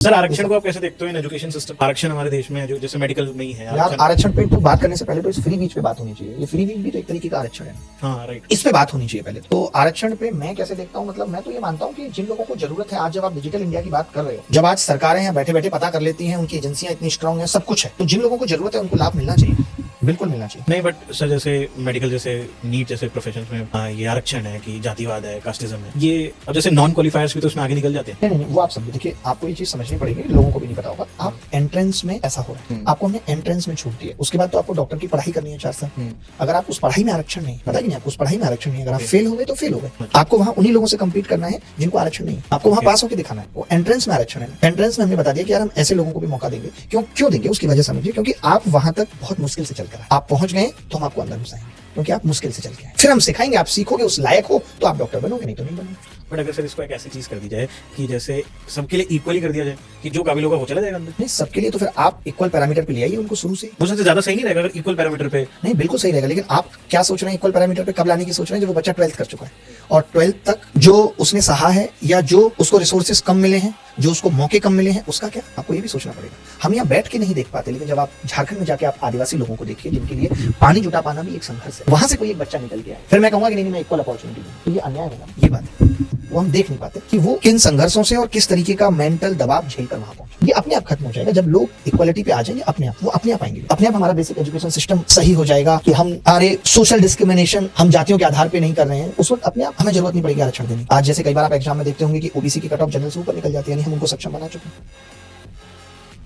Sir आरक्षण को आप कैसे देखते हो इन एजुकेशन सिस्टम? आरक्षण हमारे देश में जो जैसे मेडिकल में ही है यार आरक्षण पे तो बात करने से पहले तो इस फ्री बीच पे बात होनी चाहिए। ये फ्री बीच भी तो एक तरीके का आरक्षण है। हाँ राइट, इस पे बात होनी चाहिए पहले। तो आरक्षण पे मैं कैसे देखता हूँ, मतलब मैं तो ये मानता हूँ कि जिन लोगों को जरूरत है, आज जब आप डिजिटल इंडिया की बात कर रहे हो, जब आज सरकारें हैं बैठे बैठे पता कर लेती हैं, उनकी एजेंसियां इतनी स्ट्रांग है, सब कुछ है, तो जिन लोगों को जरूरत है उनको लाभ मिलना चाहिए, बिल्कुल मिलना चाहिए। नहीं बट सर जैसे मेडिकल जैसे नीट जैसे प्रोफेशन में ये आरक्षण है कि जातिवाद है, कास्टिज्म है, ये अब जैसे नॉन क्वालिफायर्स भी तो उसमें आगे निकल जाते हैं। नहीं, वो आप समझे। देखिए, आपको ये चीज समझनी पड़ेगी, लोगों को भी नहीं पता होगा। आप एंट्रेंस में ऐसा हो रहा है, आपको हमने एंट्रेंस में छूट दी है, उसके बाद तो आपको डॉक्टर की पढ़ाई करनी है 4 साल। अगर आप उस पढ़ाई में आरक्षण नहीं, पता नहीं, आपको उस पढ़ाई में आरक्षण नहीं, अगर आप फेल हो गए तो फेल हो गए। आपको वहाँ उन्हीं लोगों से कम्पीट करना है जिनको आरक्षण नहीं, आपको वहाँ पास होकर दिखाना है। वो एंट्रेंस में आरक्षण है। एंट्रेंस में हमने बता दिया कि यार हम ऐसे लोगों को भी मौका देंगे। क्यों देंगे उसकी वजह समझिए, क्योंकि आप वहां तक बहुत मुश्किल से चलकर आप पहुंच गए, तो हम आपको अंदर घुसाएंगे, क्योंकि आप मुश्किल से चल के आए। फिर हम सिखाएंगे, आप सीखोगे, उस लायक हो तो आप डॉक्टर बनोगे, नहीं तो नहीं बनोगे। बट अगर सर इसको एक ऐसी चीज कर दी जाए कि जैसे सबके लिए इक्वली कर दिया जाए कि जो काबिल होगा वो चला जाएगा अंदर। नहीं, सबके लिए तो फिर आप इक्वल पैरामीटर पे ले आइए उनको शुरू से। वो सबसे ज्यादा सही नहीं रहेगा अगर इक्वल पैरामीटर पे? नहीं, बिल्कुल सही रहेगा, लेकिन आप क्या सोच रहे हैं इक्वल पैरामीटर पे कब लाने की सोच रहे हैं? जब वो बच्चा 12th कर चुका है और 12th तक जो उसने सहा है या जो उसको रिसोर्सेज कम मिले हैं, जो उसको मौके कम मिले हैं, उसका क्या, आपको ये भी सोचना पड़ेगा। हम यहाँ बैठ के नहीं देख पाते, लेकिन जब आप झारखंड में जाके आप आदिवासी लोगों को देखिए, जिनके लिए पानी जुटा पाना भी एक संघर्ष है, वहां से कोई एक बच्चा निकल गया है, फिर मैं कहूंगा कि नहीं मैं इक्वल अपॉर्चुनिटी दूं, तो ये अन्याय है ना। ये बात है, वो हम देख नहीं पाते कि वो किन संघर्षों से और किस तरीके का मेंटल दबाव झेलकर वहां पहुंचे। ये अपने आप खत्म हो जाएगा जब लोग इक्वालिटी पे आ जाएंगे, अपने आप वो अपने आप आएंगे। अपने आप हमारा बेसिक एजुकेशन सिस्टम सही हो जाएगा कि हम अरे सोशल डिस्क्रिमिनेशन हम जातियों के आधार पे नहीं कर रहे हैं, उस वक्त अपने आप हमें जरूरत नहीं पड़ेगी आरक्षण देने। आज जैसे कई बार आप एग्जाम में देखते होंगे कि ओबीसी की कट ऑफ जनरल से ऊपर निकल जाती है, यानी हम उनको सक्षम बना चुके हैं।